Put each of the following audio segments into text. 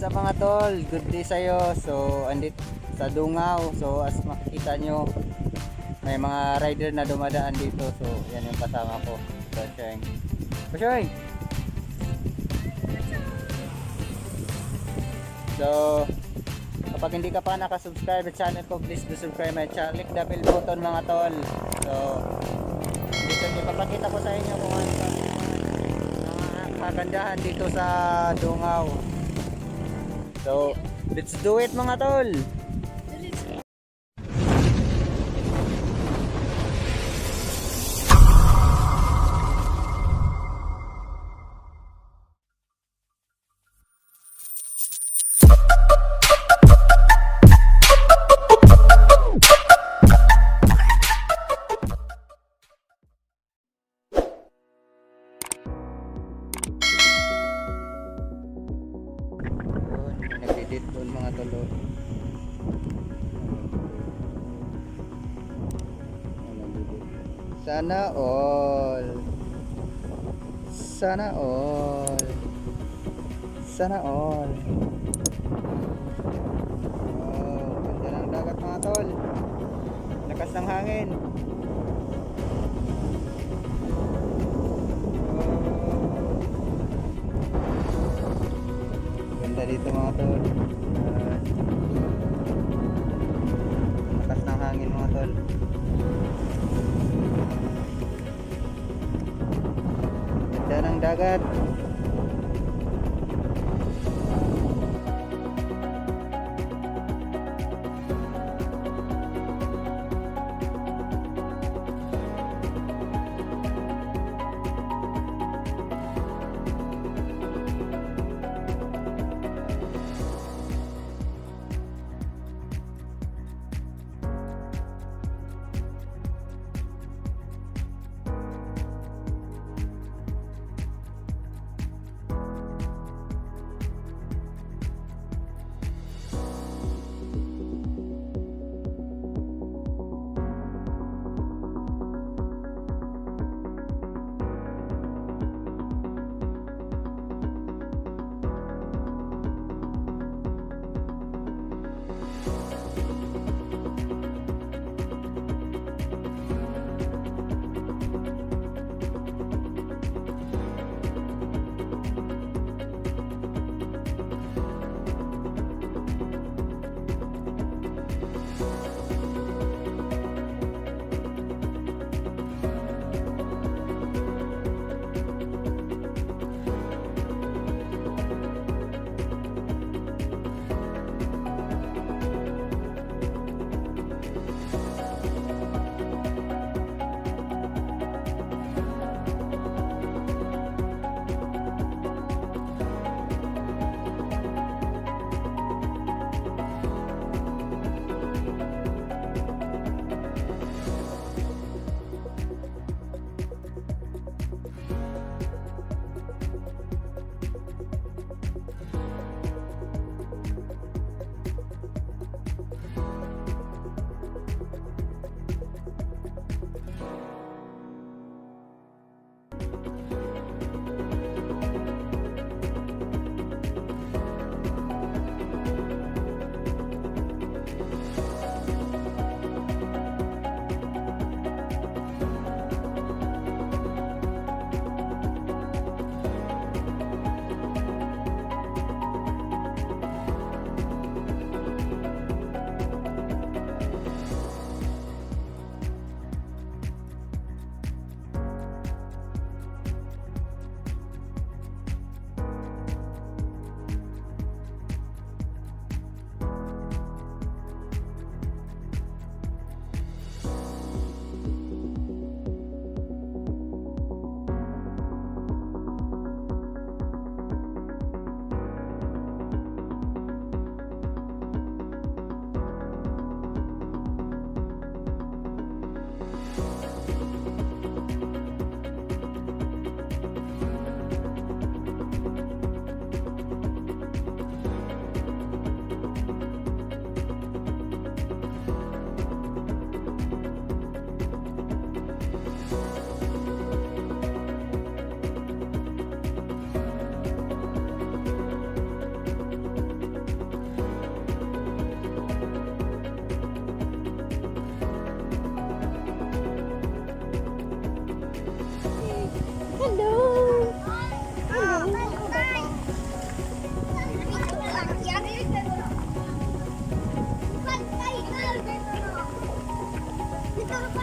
What's up mga tol? Good day sa'yo. So, andit sa Dungaw. So, as makikita nyo, may mga rider na dumadaan dito. So, yan yung kasama ko. Pasyeng. Pasyeng! So, kapag hindi ka pa nakasubscribe sa channel ko, please do subscribe my channel. Click the bell button mga tol. So, dito ipapakita ko sa inyo kung ano mga kagandahan dito sa Dungaw. So, let's do it mga tol. Nagdidit doon mga tolo. Sana all. Sana all. Sana all. Oh, ganda ng dagat mga tol. Lakas ng hangin. Ganda dito mga tol. Lakas ng hangin mga tol. Ganda ng dagat.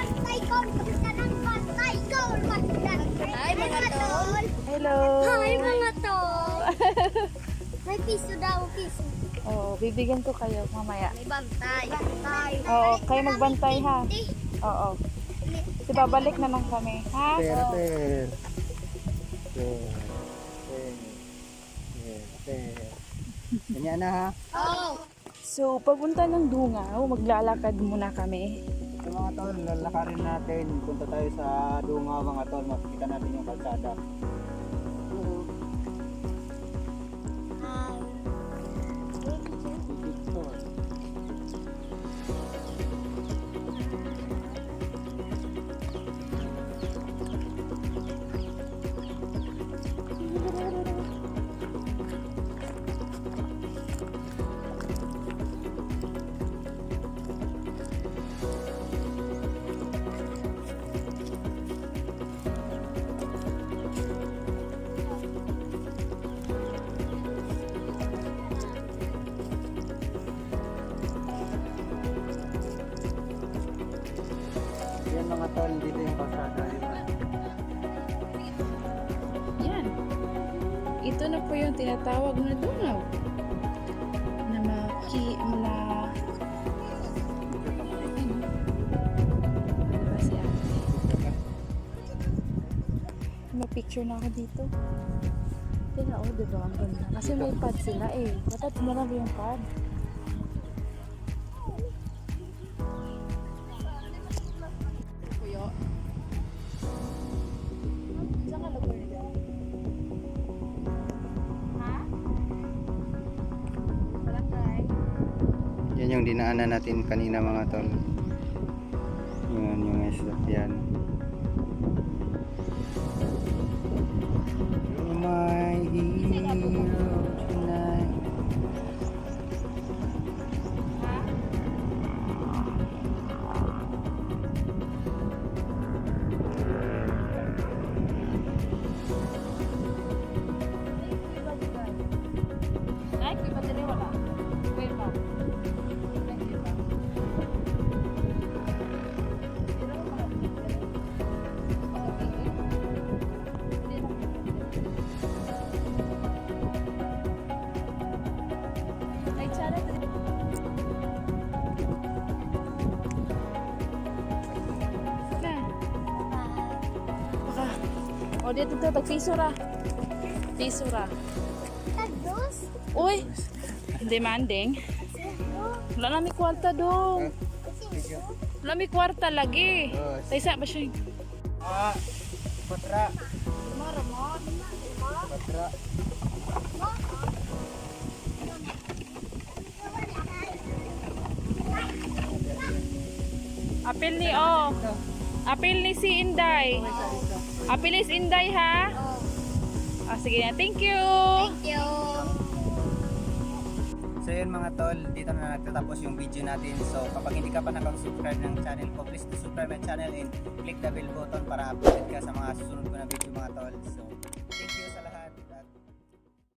Hi mga tol. Hello. Hi mga tol. May piso daw, piso. Oo, bibigyan ko kayo mamaya. May bantay. Bantay. Oo, kayo magbantay ha. Oo. Kasi babalik na lang kami, ha? Per. Ganyan na ha. Oh. So, papunta ng Dungaw, maglalakad muna kami. So mga tol, lalakarin natin. Punta tayo sa Dungaw mga tol. Makikita natin yung kalsada. Hi. Victor. Yan mga tol, dito yung kalsada. Yan. Ito na po yung tinatawag na Dungaw. Na Diba si ate? May picture na ako dito. Tingnan, oh, diba? Ang ganda. Kasi may pad sila eh. Dapat marami yung pad. Kuya. Saan ka lugar nila? Ha? Barangay? Yan yung dinaanan natin kanina mga tol. Yun yung sasakyan. You're my hero tonight. Ha? Ay, iba din wala. Wait pa. O dito to, tag-piso ra. Piso ra. Tados. Uy, demanding. Wala na may kwarta dong. Wala may kwarta lagi. Taysa ba siya? Ah, patra. Patra. Apil ni oh. Apil ni si Inday. Apil ni si Inday ha. Ah, sige na. Thank you. Thank you. So yun mga tol, dito na nagtatapos yung video natin. So kapag hindi ka pa nakasubscribe ng channel ko, please subscribe my channel and click the bell button para updated ka sa mga susunod ko na video mga tol. So